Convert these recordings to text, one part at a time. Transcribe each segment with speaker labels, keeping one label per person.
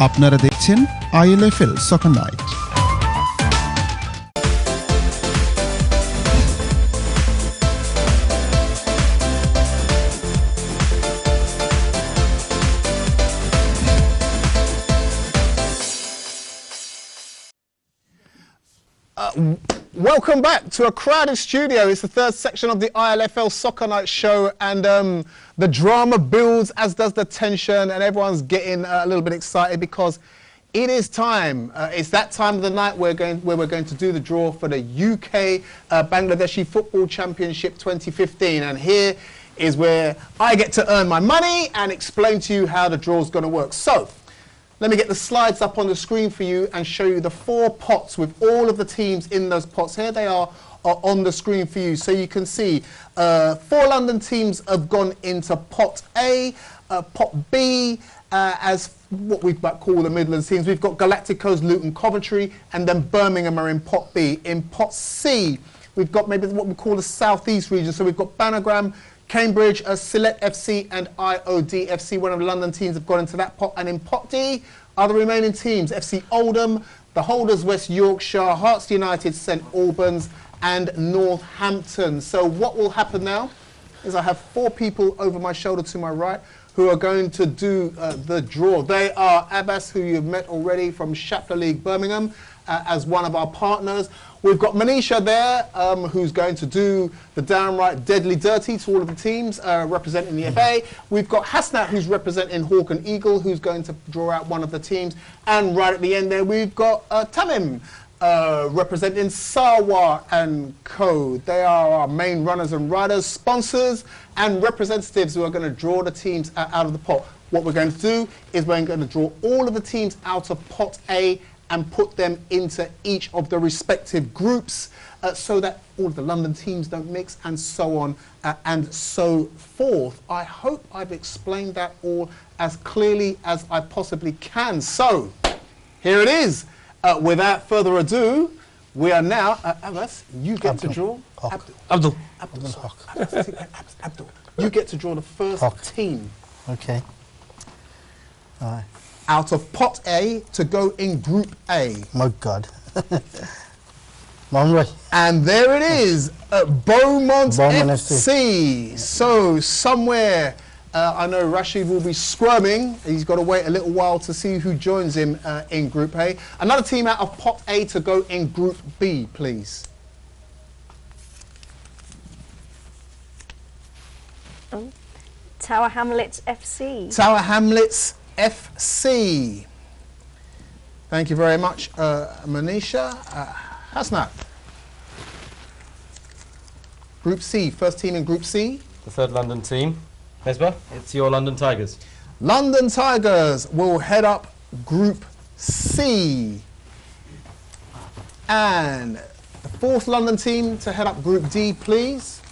Speaker 1: আপনারা দেখছেন ILFL Soccer Night.
Speaker 2: Welcome back to a crowded studio. It's the third section of the ILFL Soccer Night show, and the drama builds, as does the tension, and everyone's getting a little bit excited because it is time. It's that time of the night where we're going to do the draw for the UK Bangladeshi Football Championship 2015, and here is where I get to earn my money and explain to you how the draw is going to work. So, let me get the slides up on the screen for you and show you the 4 pots with all of the teams in those pots. Here they are on the screen for you. So you can see 4 London teams have gone into pot A, pot B, as what we might call the Midlands teams. We've got Galacticos, Luton, Coventry, and then Birmingham are in pot B. In pot C, we've got maybe what we call the South East region. So we've got Banagram, Cambridge, Sylhet FC and IOD FC. One of the London teams have gone into that pot. And in pot D are the remaining teams: FC Oldham, the holders West Yorkshire, Hearts United, St Albans and Northampton. So what will happen now is I have 4 people over my shoulder to my right who are going to do the draw. They are Abbas, who you've met already from Shapler League Birmingham, as one of our partners. We've got Manisha there, who's going to do the downright deadly dirty to all of the teams representing the FA. We've got Hasnat, who's representing Hawk and Eagle, who's going to draw out one of the teams. And right at the end there, we've got Tamim, representing Sawa and Co. They are our main runners and riders, sponsors and representatives who are going to draw the teams out of the pot. What we're going to do is we're going to draw all of the teams out of pot A and put them into each of the respective groups so that all of the London teams don't mix, and so on and so forth. I hope I've explained that all as clearly as I possibly can. So, here it is. Without further ado, we are now, Abbas, you get to draw. Abdul. You get to draw the first team.
Speaker 3: Okay. All right.
Speaker 2: Out of pot A to go in Group A.
Speaker 3: My God.
Speaker 2: And there it is, Beaumont FC. So somewhere, I know Rashid will be squirming. He's got to wait a little while to see who joins him in Group A. Another team out of pot A to go in Group B, please.
Speaker 4: Oh. Tower Hamlets FC.
Speaker 2: Tower Hamlets FC. Thank you very much, Manisha. Hasnat. Group C, first team in Group C.
Speaker 5: The third London team. Mesbah, it's your London Tigers.
Speaker 2: London Tigers will head up Group C. And the fourth London team to head up Group D, please.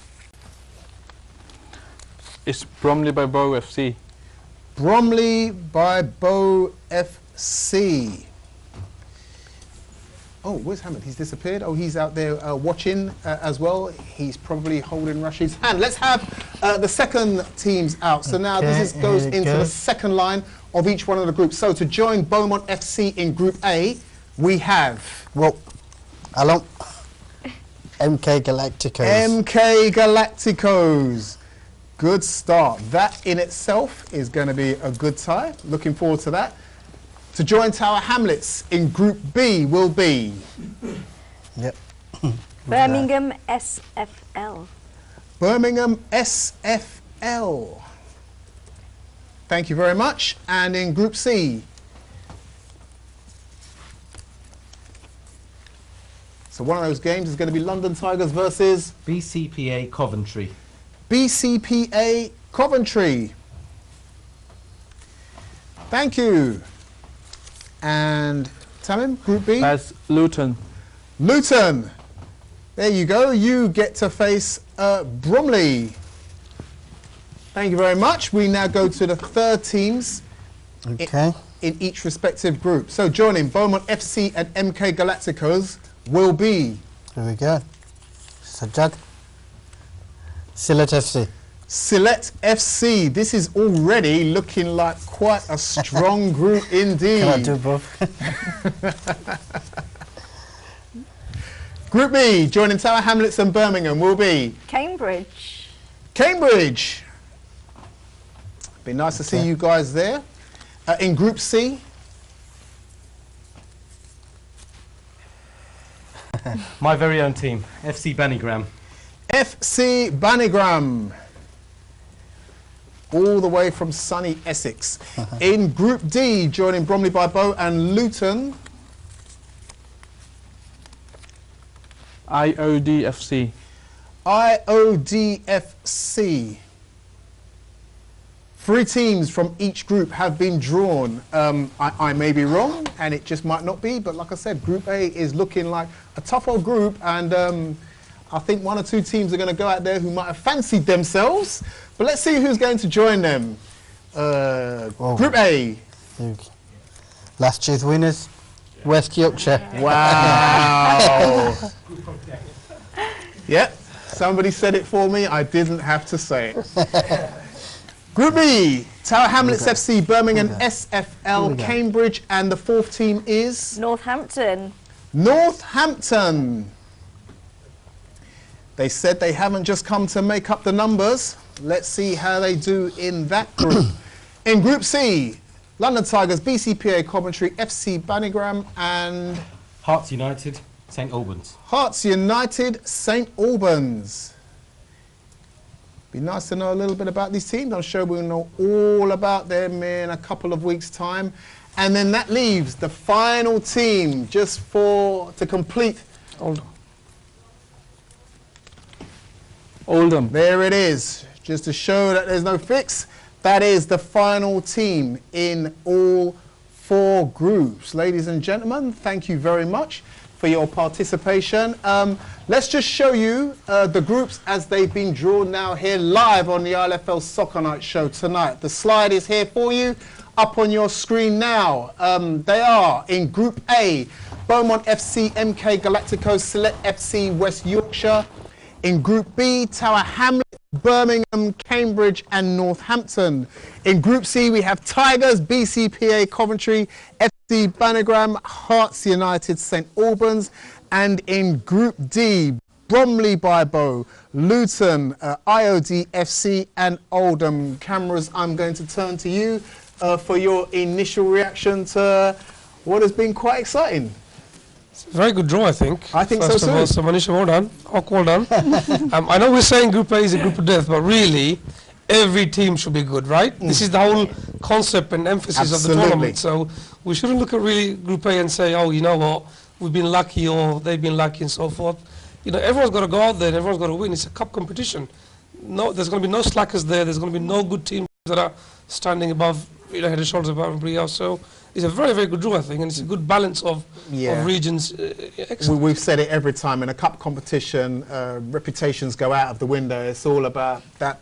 Speaker 6: It's Bromley by Bow FC.
Speaker 2: Bromley by Bow FC. Oh, where's Hamid? He's disappeared. Oh, he's out there watching as well. He's probably holding Rashid's hand. Let's have the second teams out. So now this goes into the second line of each one of the groups. So to join Beaumont FC in Group A, we have...
Speaker 3: Well, along MK Galacticos.
Speaker 2: MK Galacticos. Good start. That in itself is going to be a good tie. Looking forward to that. To join Tower Hamlets in Group B will be...
Speaker 3: Yep.
Speaker 4: Birmingham SFL.
Speaker 2: Birmingham SFL. Thank you very much. And in Group C... So one of those games is going to be London Tigers versus...
Speaker 5: BCPA Coventry.
Speaker 2: BCPA Coventry. Thank you. And Tamim, Group B?
Speaker 6: That's Luton.
Speaker 2: Luton. There you go. You get to face Bromley. Thank you very much. We now go to the third teams in each respective group. So joining Beaumont FC and MK Galacticos will be...
Speaker 3: Here we go. Sajjad. Sylhet FC.
Speaker 2: Ilfl FC. This is already looking like quite a strong group indeed.
Speaker 3: Can I do both?
Speaker 2: Group B, joining Tower Hamlets and Birmingham will be
Speaker 4: Cambridge.
Speaker 2: Cambridge. Be nice to see you guys there. In Group C,
Speaker 5: My very own team, FC Bannigram.
Speaker 2: FC Bannigram. All the way from sunny Essex. In Group D, joining Bromley by Bow and Luton,
Speaker 6: IODFC.
Speaker 2: IODFC. 3 teams from each group have been drawn. I may be wrong, and it just might not be, but like I said, Group A is looking like a tough old group, and I think 1 or 2 teams are going to go out there who might have fancied themselves, but let's see who's going to join them. Group A.
Speaker 3: Last year's winners, West Yorkshire.
Speaker 2: Wow. Yep, somebody said it for me, I didn't have to say it. Group B, Tower Hamlets FC, Birmingham SFL, Cambridge, and the 4th team is?
Speaker 4: Northampton.
Speaker 2: Northampton. They said they haven't just come to make up the numbers. Let's see how they do in that group. In Group C, London Tigers, BCPA Coventry, FC Bannigram, and
Speaker 5: Hearts United, St Albans.
Speaker 2: Hearts United, St Albans. Be nice to know a little bit about these teams. I'm sure we'll know all about them in a couple of weeks' time. And then that leaves the final team just to complete.
Speaker 6: Oldham.
Speaker 2: There it is. Just to show that there's no fix. That is the final team in all 4 groups. Ladies and gentlemen, thank you very much for your participation. Let's just show you the groups as they've been drawn now here live on the ILFL Soccer Night show tonight. The slide is here for you, up on your screen now. They are in Group A, Beaumont FC, MK Galacticos, Ilfl FC, West Yorkshire. In Group B, Tower Hamlets, Birmingham, Cambridge, and Northampton. In Group C, we have Tigers, BCPA Coventry, FC Bannigram, Hearts United, St Albans. And in Group D, Bromley by Bow, Luton, IOD FC, and Oldham. Cameras, I'm going to turn to you for your initial reaction to what has been quite exciting.
Speaker 7: Very good draw, I think.
Speaker 2: I think
Speaker 7: First
Speaker 2: so
Speaker 7: of all,
Speaker 2: too.
Speaker 7: so Manisha, well done. Well done. I know we're saying Group A is a group of death, but really, every team should be good, right? This is the whole concept and emphasis of the tournament. So we shouldn't look at really Group A and say, oh, you know what, we've been lucky or they've been lucky and so forth. You know, everyone's got to go out there and everyone's got to win. It's a cup competition. No, there's going to be no slackers there. There's going to be no good teams that are standing above, you know, head and shoulders above everybody else. So it's a very, very good draw, I think, and it's a good balance of regions.
Speaker 2: We've said it every time in a cup competition, reputations go out of the window. It's all about that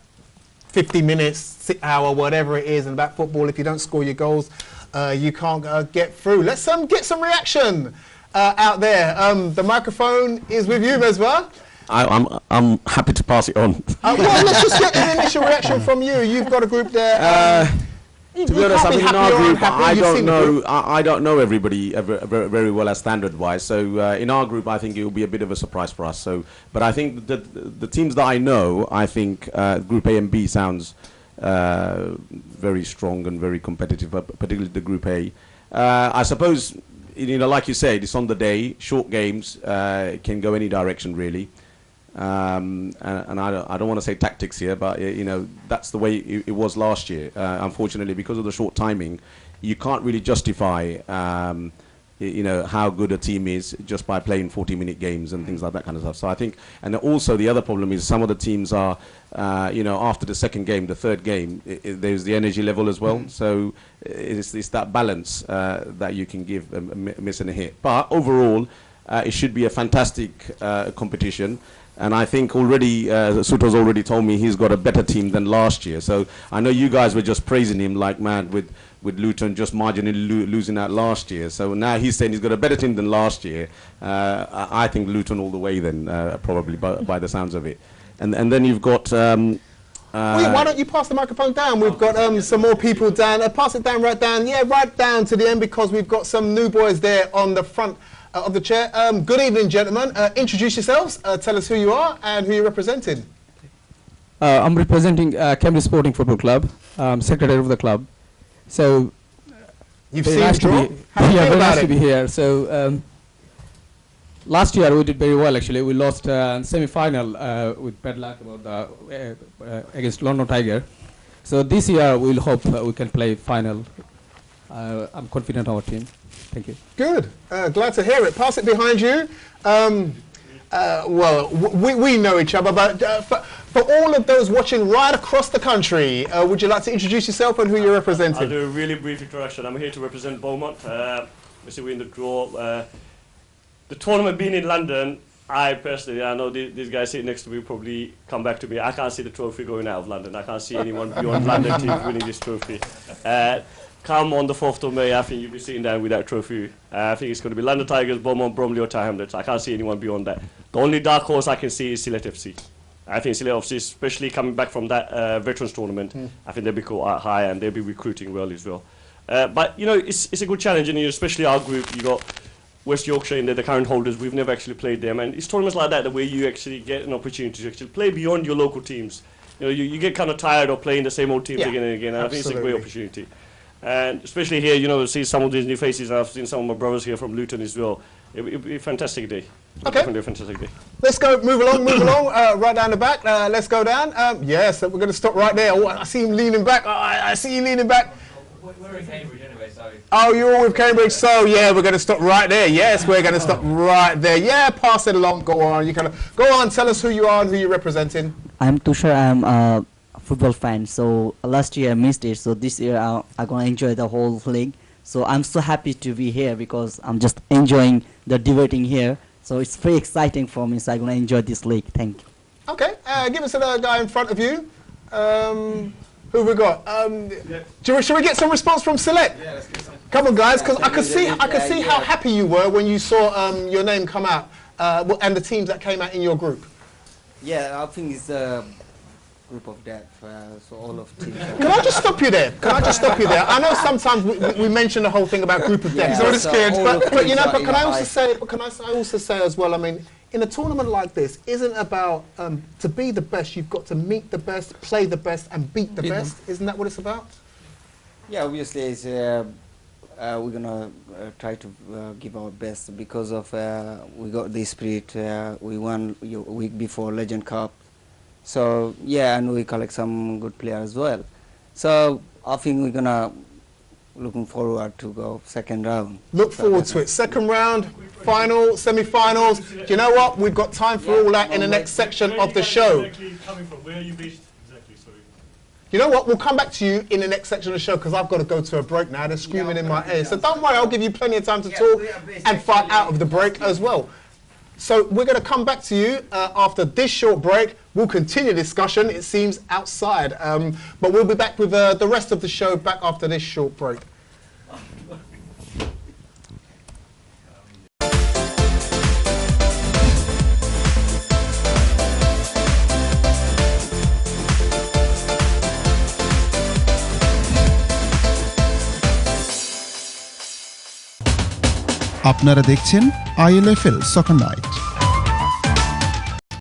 Speaker 2: 50 minutes, hour, whatever it is, and about football. If you don't score your goals, you can't get through. Let's get some reaction out there. The microphone is with you, Mesbah.
Speaker 8: I'm happy to pass it on.
Speaker 2: Well, let's just get an initial reaction from you. You've got a group there.
Speaker 8: To be honest, I mean, in our group, I don't know everybody very well as standard-wise. So in our group, I think it will be a bit of a surprise for us. So, but I think that the teams that I know, I think Group A and B sounds very strong and very competitive, particularly the Group A. I suppose, you know, like you said, it's on the day. Short games can go any direction, really. And I don't want to say tactics here, but you know, that's the way it was last year. Unfortunately, because of the short timing, you can't really justify you know, how good a team is just by playing 40-minute games and things like that kind of stuff. So I think, and also the other problem is some of the teams are, you know, after the second game, the third game, there's the energy level as well. So it's that balance that you can give a miss and a hit. But overall, it should be a fantastic competition. And I think already, Suto's already told me he's got a better team than last year. So I know you guys were just praising him like mad with Luton just marginally losing out last year. So now he's saying he's got a better team than last year. I think Luton all the way then, probably by the sounds of it. And then you've got
Speaker 2: Why don't you pass the microphone down? We've got some more people down. Pass it down, right down. Yeah, right down to the end because we've got some new boys there on the front of the chair. Good evening, gentlemen. Introduce yourselves. Tell us who you are and who you're representing.
Speaker 9: I'm representing Cambridge Sporting Football Club. I'm secretary of the club. So
Speaker 2: you've seen the draw?
Speaker 9: Very nice to be here. So last year we did very well actually. We lost semi-final with bad luck about against London Tiger. So this year we'll hope we can play final. I'm confident our team. Thank you.
Speaker 2: Good. Glad to hear it. Pass it behind you. Well, we know each other, but for all of those watching right across the country, would you like to introduce yourself and who you're representing?
Speaker 10: I'll do a really brief introduction. I'm here to represent Beaumont. Obviously, we're in the draw. The tournament being in London, I personally, I know these guys sitting next to me probably come back to me. I can't see the trophy going out of London. I can't see anyone beyond London team winning this trophy. Come on the 4th of May, I think you'll be sitting down with that trophy. I think it's going to be London Tigers, Beaumont, Bromley or Tower Hamlets. I can't see anyone beyond that. The only dark horse I can see is Sylhet FC. I think Sylhet FC, especially coming back from that Veterans tournament, I think they'll be quite high and they'll be recruiting well as well. But, you know, it's a good challenge, and especially our group. You got West Yorkshire in there, the current holders. We've never actually played them. And it's tournaments like that where you actually get an opportunity to actually play beyond your local teams. You know, you get kind of tired of playing the same old teams again and again. And I think it's a great opportunity. And especially here, you know, see some of these new faces. I've seen some of my brothers here from Luton as well. It'll be a fantastic day.
Speaker 2: Okay.
Speaker 10: Definitely a fantastic day.
Speaker 2: Let's go, move along, right down the back. Let's go down. Yes, we're going to stop right there. Oh, I see him leaning back. I see you leaning back.
Speaker 11: We're in Cambridge anyway, so...
Speaker 2: Oh, you're all with Cambridge, so yeah, we're going to stop right there. Yes, we're going to stop right there. Yeah, pass it along. Go on. You can go on. Tell us who you are and who you're representing.
Speaker 12: I'm Tushar. I'm a football fan. So last year I missed it. So this year I'm going to enjoy the whole league. So I'm so happy to be here because I'm just enjoying the debating here. So it's very exciting for me. So I'm going to enjoy this league. Thank you.
Speaker 2: Okay. Give us another guy in front of you. Who have we got? Should we get some response from Sylhet?
Speaker 11: Yeah, let's get some.
Speaker 2: Come on, guys, because I could see how happy you were when you saw your name come out and the teams that came out in your group.
Speaker 3: Yeah, I think it's a group of death, so all of teams.
Speaker 2: Can I just stop you there? I know sometimes we mention the whole thing about group of death.
Speaker 3: Yeah,
Speaker 2: So but you know, but can I also say as well? I mean, in a tournament like this, isn't about to be the best. You've got to meet the best, play the best, and beat the best. Isn't that what it's about?
Speaker 3: Yeah, obviously, it's, we're gonna try to give our best because of we got the spirit. We won a week before Legend Cup, so yeah, and we collect some good players as well. So I think we're gonna looking forward to go second round.
Speaker 2: Look forward to it. Second round, final, semi-finals. Do you know what? We've got time for all that in the next section of the show.
Speaker 10: Where are you based? Exactly, sorry.
Speaker 2: You know what? We'll come back to you in the next section of the show because I've got to go to a break now. They're screaming in my ear. So don't worry, I'll give you plenty of time to talk and fight out of the break as well. So we're going to come back to you after this short break. We'll continue discussion, it seems, outside. But we'll be back with the rest of the show back after this short break.
Speaker 1: আপনারা দেখছেন ILFL সকার night.